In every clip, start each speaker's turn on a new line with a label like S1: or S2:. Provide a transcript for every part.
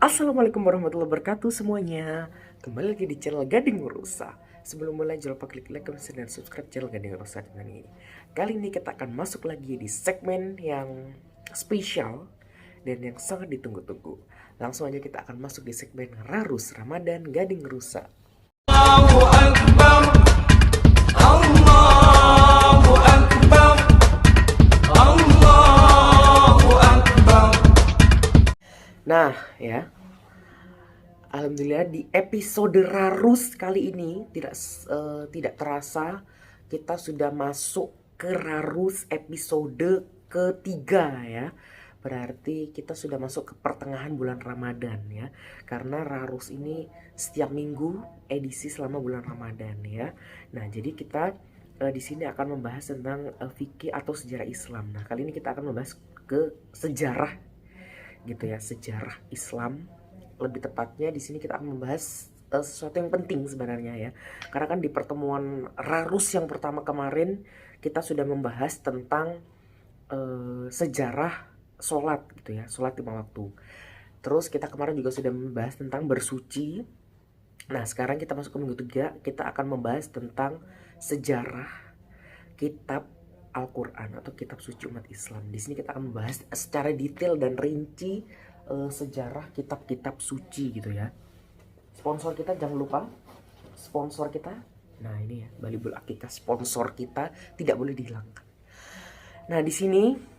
S1: Assalamualaikum warahmatullahi wabarakatuh semuanya. Kembali lagi di channel Gading Rusa. Sebelum mulai jangan lupa klik like, comment, dan subscribe channel Gading Rusa dengan ini. Kali ini kita akan masuk lagi di segmen yang spesial dan yang sangat ditunggu-tunggu. Langsung aja kita akan masuk di segmen Rarus Ramadan Gading Rusa.
S2: Allahu Akbar, Allahu Akbar, Allahu Akbar.
S1: Nah ya, alhamdulillah di episode Rarus kali ini tidak terasa kita sudah masuk ke Rarus episode ketiga ya. Berarti kita sudah masuk ke pertengahan bulan Ramadan ya. Karena Rarus ini setiap minggu edisi selama bulan Ramadan ya. Nah, jadi kita di sini akan membahas tentang fikih atau sejarah Islam. Nah, kali ini kita akan membahas ke sejarah gitu ya, sejarah Islam. Lebih tepatnya di sini kita akan membahas sesuatu yang penting sebenarnya ya. Karena kan di pertemuan Rarus yang pertama kemarin kita sudah membahas tentang sejarah sholat gitu ya, sholat 5 waktu. Terus kita kemarin juga sudah membahas tentang bersuci. Nah, sekarang kita masuk ke minggu 3, kita akan membahas tentang sejarah kitab Al-Quran atau kitab suci umat Islam. Di sini kita akan membahas secara detail dan rinci sejarah kitab-kitab suci gitu ya. Sponsor kita jangan lupa, sponsor kita. Nah, ini ya, Balibul Akikah, sponsor kita tidak boleh dihilangkan. Nah, di sini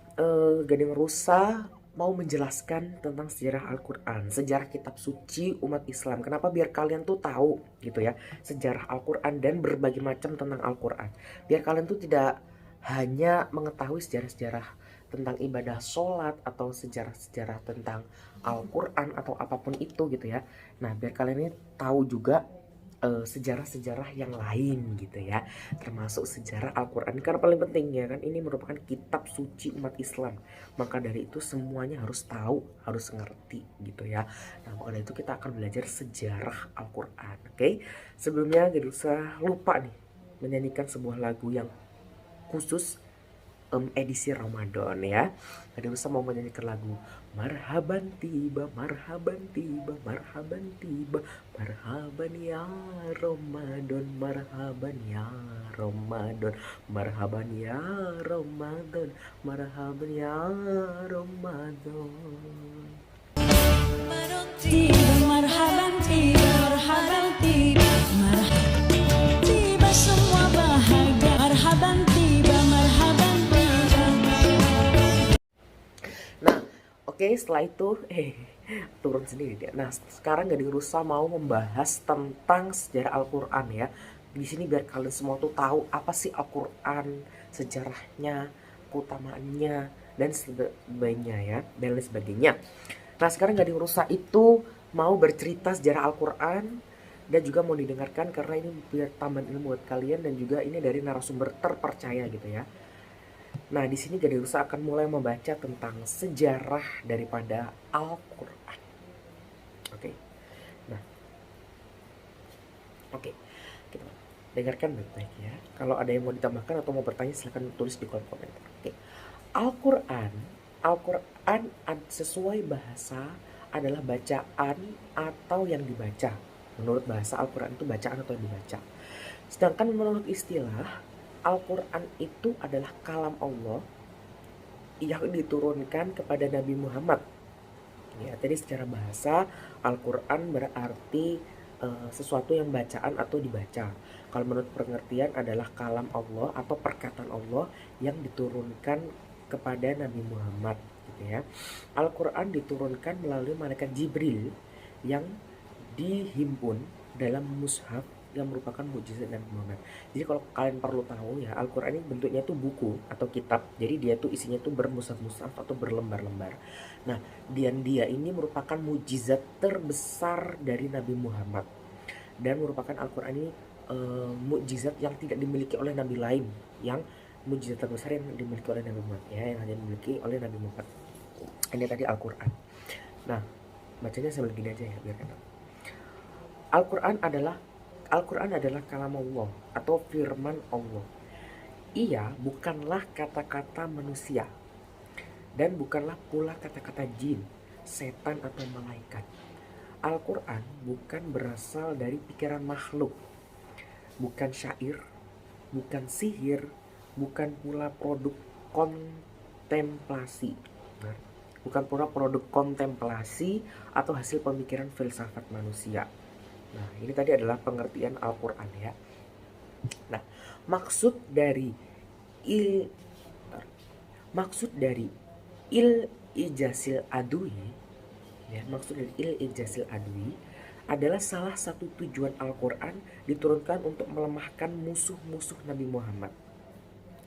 S1: Gading Rusa mau menjelaskan tentang sejarah Al-Quran, sejarah kitab suci umat Islam. Kenapa? Biar kalian tuh tahu gitu ya, sejarah Al-Quran dan berbagai macam tentang Al-Quran. Biar kalian tuh tidak hanya mengetahui sejarah-sejarah tentang ibadah sholat atau sejarah-sejarah tentang Al-Quran atau apapun itu gitu ya. Nah, biar kalian ini tahu juga sejarah-sejarah yang lain gitu ya, termasuk sejarah Al-Quran. Karena paling penting ya kan, ini merupakan kitab suci umat Islam. Maka dari itu semuanya harus tahu, harus ngerti gitu ya. Nah, maka dari itu kita akan belajar sejarah Al-Quran. Oke, sebelumnya gak usah lupa nih menyanyikan sebuah lagu yang khusus edisi Ramadan ya. Ada usah mau menyanyikan lagu Marhaban tiba, marhaban tiba, marhaban tiba, marhaban ya Ramadan, marhaban ya Ramadan, marhaban ya Ramadan, marhaban ya Ramadan.
S3: Marhaban tiba, marhaban tiba, marhaban tiba semua bahagia. Marhaban tiba, marhaban tiba.
S1: Nah, oke, setelah itu turun sendiri dia. Nah, sekarang Gading Rusa mau membahas tentang sejarah Al-Quran ya. Di sini biar kalian semua tuh tahu apa sih Al-Quran, sejarahnya, keutamaannya, dan sebagainya ya, dan lain sebagainya. Nah, sekarang Gading Rusa itu mau bercerita sejarah Al-Quran dan juga mau didengarkan karena ini biar tambahan ilmu buat kalian dan juga ini dari narasumber terpercaya gitu ya. Nah, di sini Gading Rusa akan mulai membaca tentang sejarah daripada Al-Quran. Oke. Nah, oke. Kita dengarkan baik-baik ya. Kalau ada yang mau ditambahkan atau mau bertanya silahkan tulis di kolom komentar. Oke. Al-Quran sesuai bahasa adalah bacaan atau yang dibaca. Menurut bahasa Al-Quran itu bacaan atau yang dibaca. Sedangkan menurut istilah Al-Quran itu adalah kalam Allah yang diturunkan kepada Nabi Muhammad. Ya, jadi secara bahasa Al-Quran berarti sesuatu yang bacaan atau dibaca. Kalau menurut pengertian adalah kalam Allah atau perkataan Allah yang diturunkan kepada Nabi Muhammad gitu ya. Al-Quran diturunkan melalui malaikat Jibril yang dihimpun dalam mushaf yang merupakan mukjizat Nabi Muhammad. Jadi kalau kalian perlu tahu ya, Al-Quran ini bentuknya tuh buku atau kitab. Jadi dia tuh isinya tuh bermushaf-mushaf atau berlembar-lembar. Nah, dia ini merupakan mukjizat terbesar dari Nabi Muhammad. Dan merupakan Al-Quran ini mukjizat yang tidak dimiliki oleh nabi lain. Yang mukjizat terbesar yang dimiliki oleh Nabi Muhammad ya, yang hanya dimiliki oleh Nabi Muhammad. Ini tadi Al-Quran. Nah, bacanya sambil gini aja ya biar enak. Al-Quran adalah kalam Allah atau firman Allah. Ia bukanlah kata-kata manusia dan bukanlah pula kata-kata jin, setan atau malaikat. Al-Quran bukan berasal dari pikiran makhluk, bukan syair, bukan sihir, bukan pula produk kontemplasi. Nah, bukan pula produk kontemplasi atau hasil pemikiran filsafat manusia. Nah, ini tadi adalah pengertian Al-Quran ya. Nah, maksud dari il maksud dari il ijazil adwi ya, maksud dari il ijazil adwi adalah salah satu tujuan Al-Quran diturunkan untuk melemahkan musuh-musuh Nabi Muhammad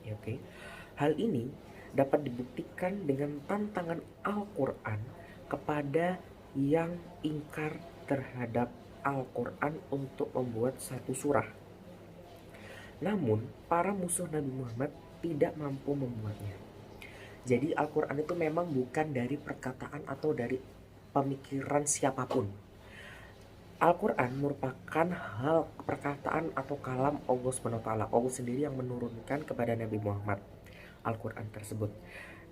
S1: ya, oke. Hal ini dapat dibuktikan dengan tantangan Al-Quran kepada yang ingkar terhadap Al-Quran untuk membuat satu surah. Namun para musuh Nabi Muhammad tidak mampu membuatnya. Jadi Al-Quran itu memang bukan dari perkataan atau dari pemikiran siapapun. Al-Quran merupakan hal perkataan atau kalam Allah SWT. Allah sendiri yang menurunkan kepada Nabi Muhammad Al-Quran tersebut.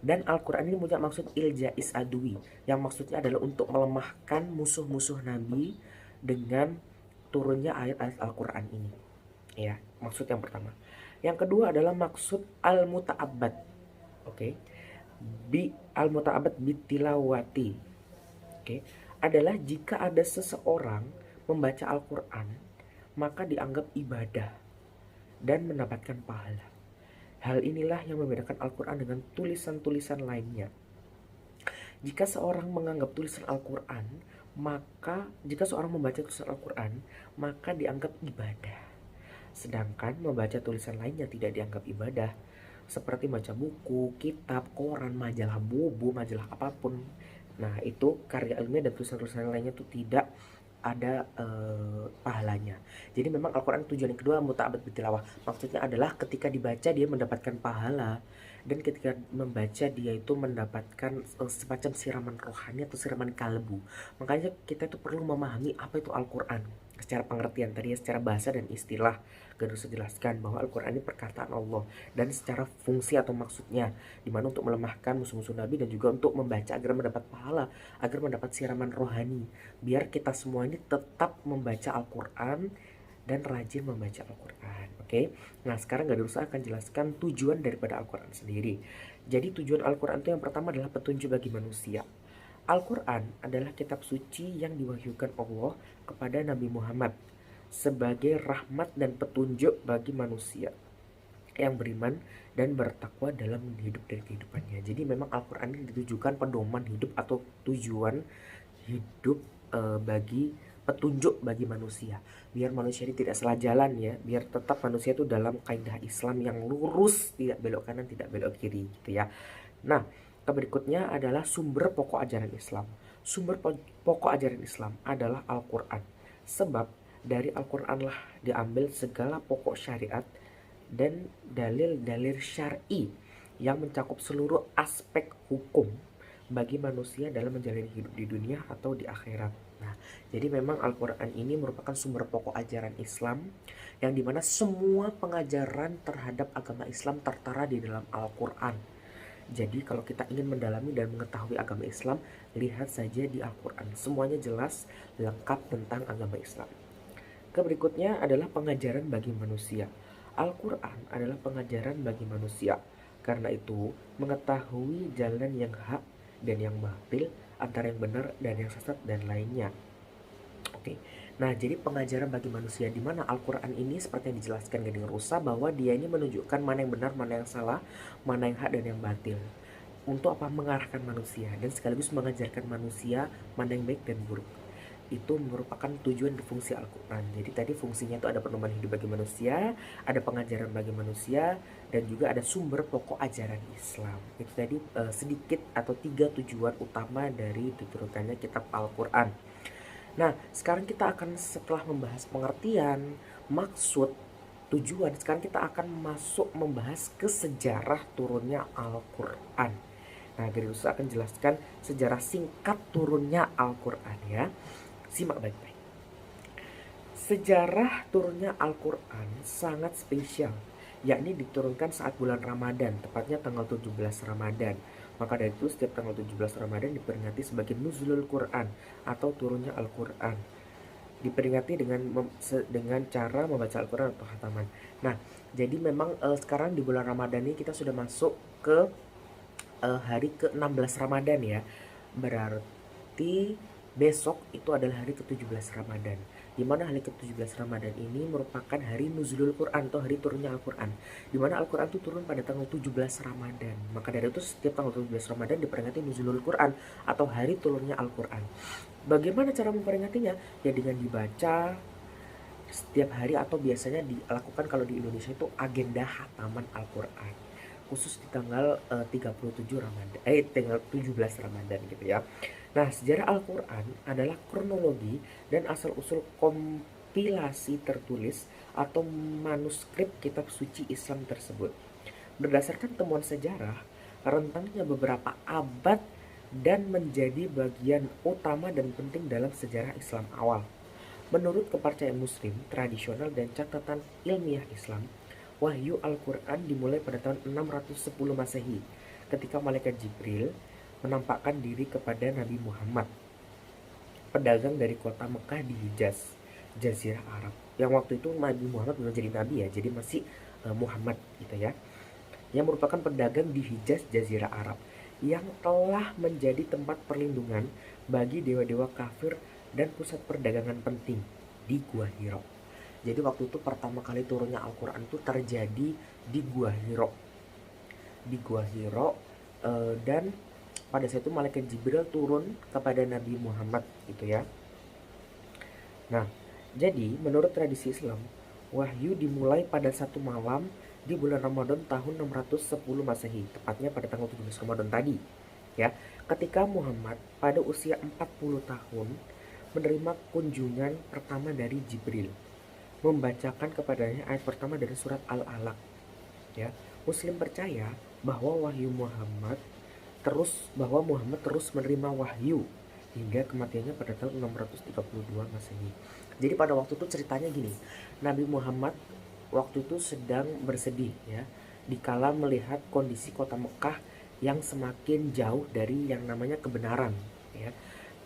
S1: Dan Al-Quran ini punya maksud ilja'is adwi, yang maksudnya adalah untuk melemahkan musuh-musuh Nabi dengan turunnya ayat-ayat Al-Quran ini. Ya, maksud yang pertama. Yang kedua adalah maksud al-muta'abbad. Oke. Bi al-muta'abbad bitilawati. Oke. Adalah jika ada seseorang membaca Al-Quran, maka dianggap ibadah dan mendapatkan pahala. Hal inilah yang membedakan Al-Quran dengan tulisan-tulisan lainnya. Jika seorang menganggap tulisan Al-Quran, jika seorang membaca tulisan Al-Quran, maka dianggap ibadah. Sedangkan membaca tulisan lainnya tidak dianggap ibadah, seperti baca buku, kitab, koran, majalah bobo, majalah apapun. Nah, itu karya ilmiah dan tulisan-tulisan lainnya itu tidak ada pahalanya. Jadi memang Al-Quran tujuan yang kedua muta'abbad bitilawah. Maksudnya adalah ketika dibaca dia mendapatkan pahala, dan ketika membaca dia itu mendapatkan semacam siraman rohani atau siraman kalbu. Makanya kita itu perlu memahami apa itu Al-Quran secara pengertian tadi ya, secara bahasa dan istilah. Gak usah jelaskan bahwa Al-Quran ini perkataan Allah, dan secara fungsi atau maksudnya dimana untuk melemahkan musuh-musuh Nabi dan juga untuk membaca agar mendapat pahala, agar mendapat siraman rohani, biar kita semua ini tetap membaca Al-Quran dan rajin membaca Al-Quran. Oke. Nah, sekarang gak usah akan jelaskan tujuan daripada Al-Quran sendiri. Jadi tujuan Al-Quran itu yang pertama adalah petunjuk bagi manusia. Al-Quran adalah kitab suci yang diwahyukan Allah kepada Nabi Muhammad sebagai rahmat dan petunjuk bagi manusia yang beriman dan bertakwa dalam hidup dari kehidupannya. Jadi memang Al-Quran ini ditujukan pedoman hidup atau tujuan hidup bagi petunjuk bagi manusia, biar manusia ini tidak salah jalan ya, biar tetap manusia itu dalam kaidah Islam yang lurus, tidak belok kanan, tidak belok kiri gitu ya. Nah, berikutnya adalah sumber pokok ajaran Islam. Sumber pokok ajaran Islam adalah Al-Quran, sebab dari Al-Quran lah diambil segala pokok syariat dan dalil-dalil syar'i yang mencakup seluruh aspek hukum bagi manusia dalam menjalani hidup di dunia atau di akhirat. Nah, jadi memang Al-Quran ini merupakan sumber pokok ajaran Islam, yang dimana semua pengajaran terhadap agama Islam tertera di dalam Al-Quran. Jadi kalau kita ingin mendalami dan mengetahui agama Islam, lihat saja di Al-Quran. Semuanya jelas, lengkap tentang agama Islam. Berikutnya adalah pengajaran bagi manusia. Al-Quran adalah pengajaran bagi manusia. Karena itu, mengetahui jalan yang hak dan yang batil, antara yang benar dan yang sesat dan lainnya. Oke. Nah, jadi pengajaran bagi manusia, di mana Al-Quran ini seperti yang dijelaskan Gading Rusa, bahwa dia ini menunjukkan mana yang benar, mana yang salah, mana yang hak dan yang batil. Untuk apa? Mengarahkan manusia dan sekaligus mengajarkan manusia mana yang baik dan buruk. Itu merupakan tujuan dan fungsi Al-Quran. Jadi tadi fungsinya itu ada pedoman hidup bagi manusia, ada pengajaran bagi manusia, dan juga ada sumber pokok ajaran Islam. Itu tadi sedikit atau 3 tujuan utama dari diturunkannya kitab Al-Quran. Nah, sekarang kita akan, setelah membahas pengertian, maksud, tujuan, sekarang kita akan masuk membahas ke sejarah turunnya Al-Quran. Nah, Gading Rusa akan jelaskan sejarah singkat turunnya Al-Quran ya. Simak baik-baik. Sejarah turunnya Al-Quran sangat spesial, yakni diturunkan saat bulan Ramadan, tepatnya tanggal 17 Ramadan. Maka dari itu setiap tanggal 17 Ramadan diperingati sebagai nuzulul Quran atau turunnya Al-Quran. Diperingati dengan cara membaca Al-Quran atau khataman. Nah, jadi memang sekarang di bulan Ramadan ini kita sudah masuk ke hari ke-16 Ramadan ya. Berarti besok itu adalah hari ke-17 Ramadan. Di mana hari ke-17 Ramadan ini merupakan hari nuzulul Quran atau hari turunnya Al-Quran. Di mana Al-Quran itu turun pada tanggal 17 Ramadan. Maka dari itu setiap tanggal 17 Ramadan diperingati nuzulul Quran atau hari turunnya Al-Quran. Bagaimana cara memperingatinya? Ya dengan dibaca setiap hari atau biasanya dilakukan kalau di Indonesia itu agenda khataman Al-Quran. Khusus di tanggal 37 Ramadan, tanggal 17 Ramadan gitu ya. Nah, sejarah Al-Quran adalah kronologi dan asal-usul kompilasi tertulis atau manuskrip kitab suci Islam tersebut. Berdasarkan temuan sejarah, rentangnya beberapa abad dan menjadi bagian utama dan penting dalam sejarah Islam awal. Menurut kepercayaan Muslim, tradisional dan catatan ilmiah Islam, wahyu Al-Quran dimulai pada tahun 610 Masehi ketika malaikat Jibril menampakkan diri kepada Nabi Muhammad, pedagang dari kota Mekah di Hijaz, Jazirah Arab. Yang waktu itu Nabi Muhammad belum jadi Nabi ya, jadi masih Muhammad gitu ya. Yang merupakan pedagang di Hijaz, Jazirah Arab, yang telah menjadi tempat perlindungan bagi dewa-dewa kafir dan pusat perdagangan penting di Gua Hiro. Jadi waktu itu pertama kali turunnya Al-Quran itu terjadi di Gua Hiro. Di Gua Hiro dan pada saat itu malaikat Jibril turun kepada Nabi Muhammad gitu ya. Nah, jadi menurut tradisi Islam, wahyu dimulai pada satu malam di bulan Ramadan tahun 610 Masehi, tepatnya pada tanggal 17 Ramadan tadi. Ya, ketika Muhammad pada usia 40 tahun menerima kunjungan pertama dari Jibril, membacakan kepadanya ayat pertama dari surat Al-Alaq. Ya, Muslim percaya bahwa Muhammad terus menerima wahyu hingga kematiannya pada tahun 632 Masehi. Jadi pada waktu itu ceritanya gini, Nabi Muhammad waktu itu sedang bersedih ya, dikala melihat kondisi kota Mekah yang semakin jauh dari yang namanya kebenaran ya.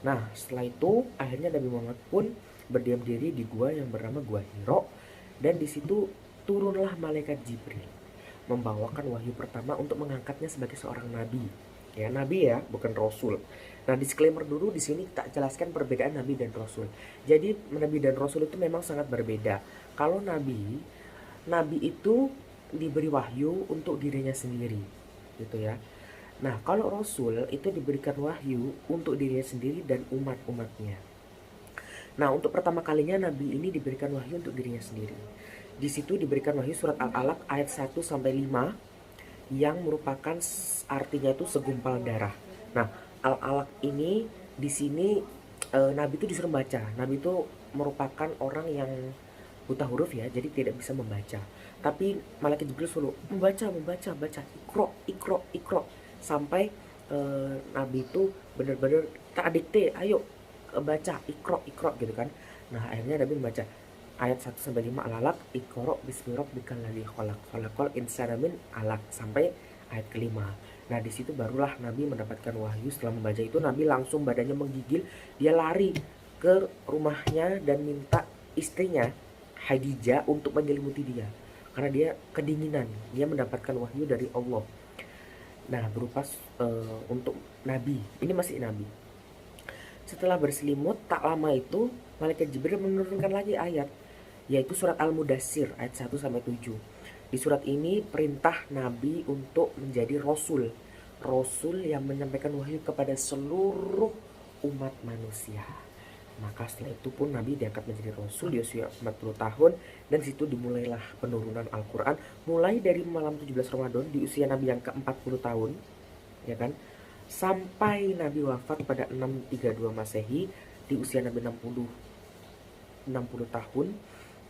S1: Nah, setelah itu akhirnya Nabi Muhammad pun berdiam diri di gua yang bernama Gua Hiro, dan di situ turunlah malaikat Jibril membawakan wahyu pertama untuk mengangkatnya sebagai seorang nabi. Ya, nabi ya, bukan rasul. Nah, disclaimer dulu di sini tak jelaskan perbedaan nabi dan rasul. Jadi, nabi dan rasul itu memang sangat berbeda. Kalau nabi itu diberi wahyu untuk dirinya sendiri, gitu ya. Nah, kalau rasul itu diberikan wahyu untuk dirinya sendiri dan umat-umatnya. Nah, untuk pertama kalinya nabi ini diberikan wahyu untuk dirinya sendiri. Di situ diberikan wahyu surat Al-Alaq ayat 1 sampai 5 yang merupakan artinya itu segumpal darah. Nah, Al-Alaq ini di sini nabi itu disuruh baca. Nabi itu merupakan orang yang buta huruf ya, jadi tidak bisa membaca. Tapi malaikat Jibril suruh baca, ikro sampai nabi itu benar-benar tak dikte, ayo baca ikro gitu kan. Nah, akhirnya nabi membaca ayat 1 sampai 5 Al-Alaq, ikro bismi rabbikal ladzi khalaqal insana min 'alaq sampai ayat kelima. Nah, di situ barulah nabi mendapatkan wahyu. Setelah membaca itu nabi langsung badannya menggigil, dia lari ke rumahnya dan minta istrinya Khadijah untuk menyelimuti dia karena dia kedinginan. Dia mendapatkan wahyu dari Allah. Nah, berupa untuk nabi. Ini masih nabi. Setelah berselimut tak lama itu malaikat Jibril menurunkan lagi ayat, yaitu surat Al-Mudassir ayat 1 sampai 7. Di surat ini perintah nabi untuk menjadi rasul yang menyampaikan wahyu kepada seluruh umat manusia. Maka setelah itu pun nabi diangkat menjadi rasul di usia 40 tahun, dan situ dimulailah penurunan Al-Quran mulai dari malam 17 Ramadan di usia nabi yang ke-40 tahun ya kan, sampai nabi wafat pada 632 Masehi di usia nabi 60 tahun.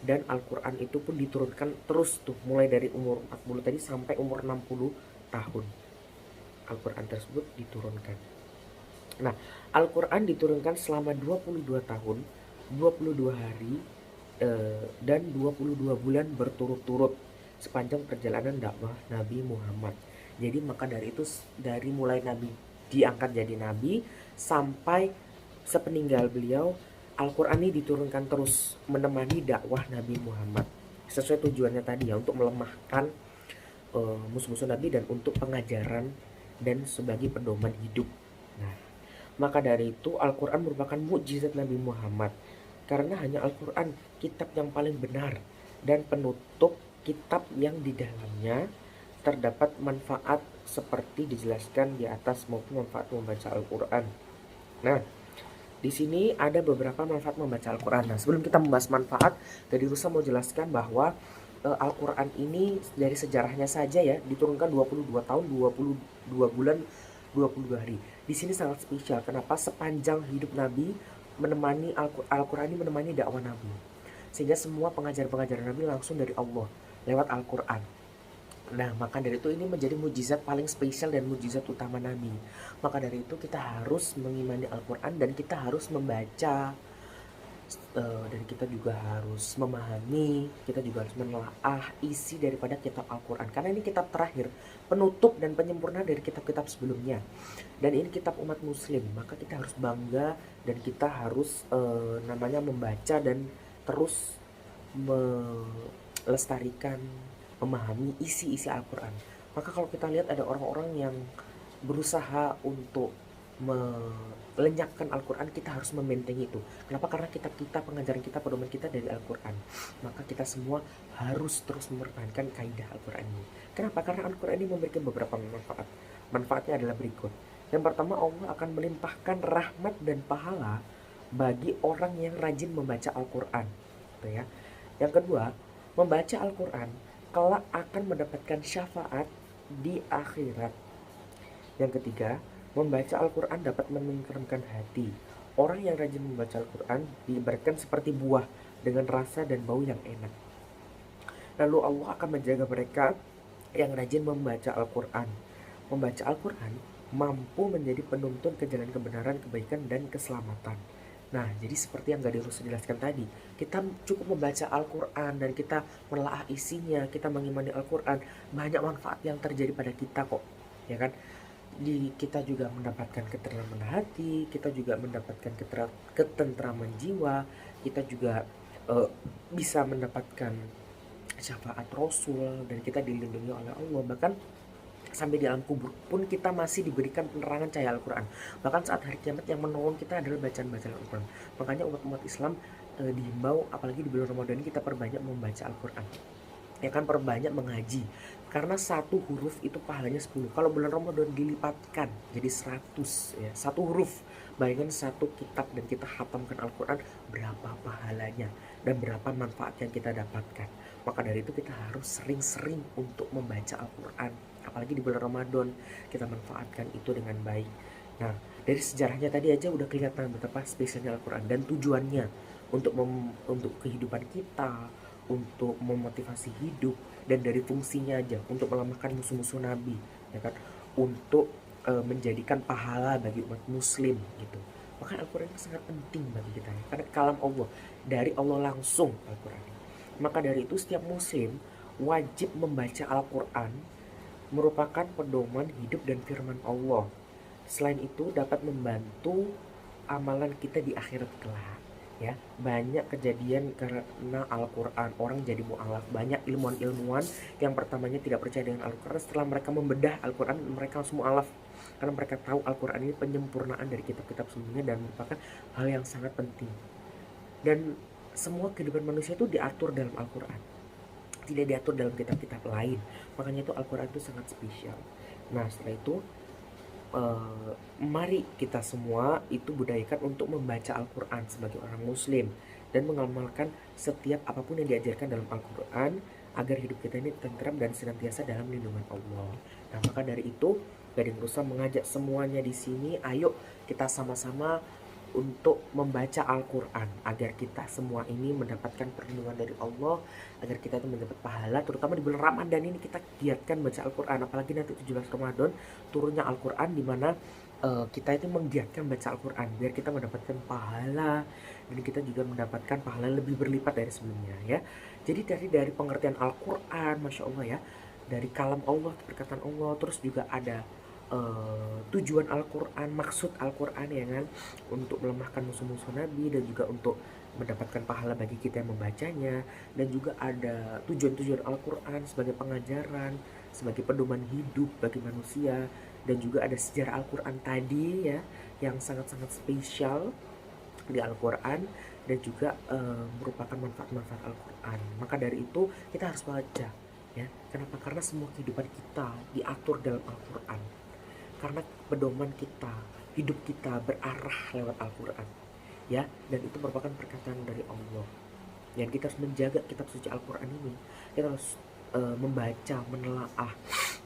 S1: Dan Al-Quran itu pun diturunkan terus tuh mulai dari umur 40 tadi sampai umur 60 tahun. Al-Quran tersebut diturunkan. Nah, Al-Quran diturunkan selama 22 tahun, 22 hari dan 22 bulan berturut-turut sepanjang perjalanan dakwah Nabi Muhammad. Jadi maka dari itu, dari mulai Nabi diangkat jadi Nabi sampai sepeninggal beliau, Al-Quran ini diturunkan terus menemani dakwah Nabi Muhammad sesuai tujuannya tadi ya, untuk melemahkan musuh-musuh Nabi dan untuk pengajaran dan sebagai pedoman hidup. Nah, maka dari itu Al-Quran merupakan mukjizat Nabi Muhammad karena hanya Al-Quran kitab yang paling benar dan penutup kitab yang di dalamnya terdapat manfaat seperti dijelaskan di atas maupun manfaat membaca Al-Quran. Nah, di sini ada beberapa manfaat membaca Al-Quran. Nah, sebelum kita membahas manfaat, tadi Rusa mau jelaskan bahwa Al-Quran ini dari sejarahnya saja ya diturunkan 22 tahun, 22 bulan, 22 hari. Di sini sangat spesial. Kenapa? Sepanjang hidup Nabi menemani Al-Quran ini menemani dakwah Nabi. Sehingga semua pengajaran-pengajaran Nabi langsung dari Allah lewat Al-Quran. Nah, maka dari itu ini menjadi mukjizat paling spesial dan mukjizat utama Nabi. Maka dari itu kita harus mengimani Al-Quran dan kita harus membaca, dan kita juga harus memahami, kita juga harus menelaah isi daripada kitab Al-Quran. Karena ini kitab terakhir, penutup dan penyempurna dari kitab-kitab sebelumnya. Dan ini kitab umat muslim, maka kita harus bangga dan kita harus membaca dan terus melestarikan, memahami isi-isi Al-Quran. Maka kalau kita lihat ada orang-orang yang berusaha untuk melenyapkan Al-Quran, kita harus membentengi itu. Kenapa? Karena kitab-kitab pengajaran kita, pedoman kita dari Al-Quran. Maka kita semua harus terus mempertahankan kaidah Al-Quran ini. Kenapa? Karena Al-Quran ini memberikan beberapa manfaat. Manfaatnya adalah berikut. Yang pertama, Allah akan melimpahkan rahmat dan pahala bagi orang yang rajin membaca Al-Quran. Gitu ya. Yang kedua, membaca Al-Quran kelak akan mendapatkan syafaat di akhirat. Yang ketiga, membaca Al-Quran dapat menenteramkan hati. Orang yang rajin membaca Al-Quran diibaratkan seperti buah dengan rasa dan bau yang enak. Lalu Allah akan menjaga mereka yang rajin membaca Al-Quran. Membaca Al-Quran mampu menjadi penuntun ke jalan kebenaran, kebaikan, dan keselamatan. Nah, jadi seperti yang Gadi Rusa jelaskan tadi, kita cukup membaca Al-Quran dan kita menelaah isinya, kita mengimani Al-Quran, banyak manfaat yang terjadi pada kita kok, ya kan? Kita juga mendapatkan ketentraman hati, kita juga mendapatkan ketentraman jiwa, kita juga bisa mendapatkan syafaat Rasul, dan kita dilindungi oleh Allah. Bahkan sampai di alam kubur pun kita masih diberikan penerangan cahaya Al-Quran. Bahkan saat hari kiamat yang menolong kita adalah bacaan-bacaan Al-Quran. Makanya umat-umat Islam dihimbau, apalagi di bulan Ramadan ini, kita perbanyak membaca Al-Quran. Ya kan, perbanyak mengaji. Karena satu huruf itu pahalanya 10. Kalau bulan Ramadan dilipatkan jadi 100 ya. Satu huruf. Bayangkan satu kitab dan kita khatamkan Al-Quran, berapa pahalanya dan berapa manfaat yang kita dapatkan. Maka dari itu kita harus sering-sering untuk membaca Al-Quran. Apalagi di bulan Ramadan, kita manfaatkan itu dengan baik. Nah, dari sejarahnya tadi aja udah kelihatan betapa spesialnya Al-Quran dan tujuannya untuk kehidupan kita, untuk memotivasi hidup, dan dari fungsinya aja untuk melemahkan musuh-musuh Nabi, ya kan, untuk menjadikan pahala bagi umat muslim gitu. Maka Al-Quran itu sangat penting bagi kita ya, karena kalam Allah, dari Allah langsung Al-Quran. Maka dari itu setiap muslim wajib membaca Al-Quran, merupakan pedoman hidup dan firman Allah. Selain itu dapat membantu amalan kita di akhirat kelak. Ya, banyak kejadian karena Al-Quran orang jadi mu'alaf. Banyak ilmuwan-ilmuwan yang pertamanya tidak percaya dengan Al-Quran, setelah mereka membedah Al-Quran mereka langsung mu'alaf. Karena mereka tahu Al-Quran ini penyempurnaan dari kitab-kitab sebelumnya dan merupakan hal yang sangat penting. Dan semua kehidupan manusia itu diatur dalam Al-Quran, tidak diatur dalam kitab-kitab lain. Makanya itu Al-Quran itu sangat spesial. Nah, setelah itu mari kita semua itu budayakan untuk membaca Al-Quran sebagai orang muslim dan mengamalkan setiap apapun yang diajarkan dalam Al-Quran agar hidup kita ini tentram dan senantiasa dalam lindungan Allah. Nah, maka dari itu Gading Rusa mengajak semuanya di sini, ayo kita sama-sama untuk membaca Al-Quran agar kita semua ini mendapatkan perlindungan dari Allah, agar kita itu mendapat pahala, terutama di bulan Ramadan ini kita giatkan baca Al-Quran. Apalagi nanti 17 Ramadan turunnya Al-Quran, dimana kita itu menggiatkan baca Al-Quran biar kita mendapatkan pahala dan kita juga mendapatkan pahala lebih berlipat dari sebelumnya ya. Jadi dari pengertian Al-Quran, Masya Allah ya, dari kalam Allah, perkataan Allah. Terus juga ada tujuan Al-Quran, maksud Al-Quran ya kan, untuk melemahkan musuh-musuh Nabi dan juga untuk mendapatkan pahala bagi kita yang membacanya. Dan juga ada tujuan-tujuan Al-Quran sebagai pengajaran, sebagai pedoman hidup bagi manusia. Dan juga ada sejarah Al-Quran tadi ya, yang sangat-sangat spesial di Al-Quran, dan juga merupakan manfaat-manfaat Al-Quran. Maka dari itu kita harus baca ya. Kenapa? Karena semua kehidupan kita diatur dalam Al-Quran. Karena pedoman kita, hidup kita berarah lewat Al-Quran ya. Dan itu merupakan perkataan dari Allah. Dan kita harus menjaga kitab suci Al-Quran ini. Kita harus membaca, menelaah,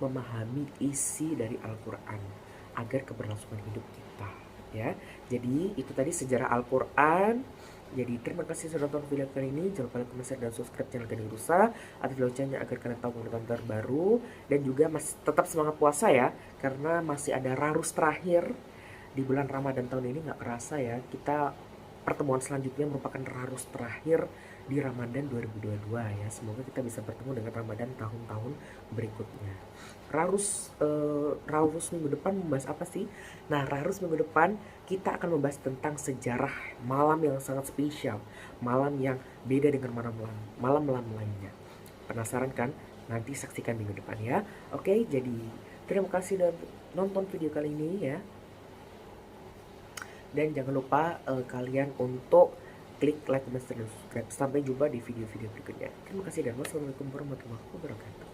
S1: memahami isi dari Al-Quran agar keberlangsungan hidup kita ya. Jadi itu tadi sejarah Al-Quran. Jadi terima kasih sudah nonton video kali ini. Jangan lupa like, comment, share, dan subscribe channel Gani Rusa, aktifkan loncengnya agar kalian tahu konten terbaru. Dan juga masih tetap semangat puasa ya, karena masih ada rarus terakhir di bulan Ramadan tahun ini. Nggak kerasa ya, kita pertemuan selanjutnya merupakan rarus terakhir di Ramadan 2022 ya. Semoga kita bisa bertemu dengan Ramadan tahun-tahun berikutnya. Rarus minggu depan membahas apa sih? Nah, Rarus minggu depan kita akan membahas tentang sejarah malam yang sangat spesial, malam yang beda dengan malam-malam lainnya. Penasaran kan? Nanti saksikan minggu depan ya. Oke, jadi terima kasih sudah nonton video kali ini ya. Dan jangan lupa kalian untuk klik like, comment, dan subscribe. Sampai jumpa di video-video berikutnya. Terima kasih dan wassalamualaikum warahmatullahi wabarakatuh.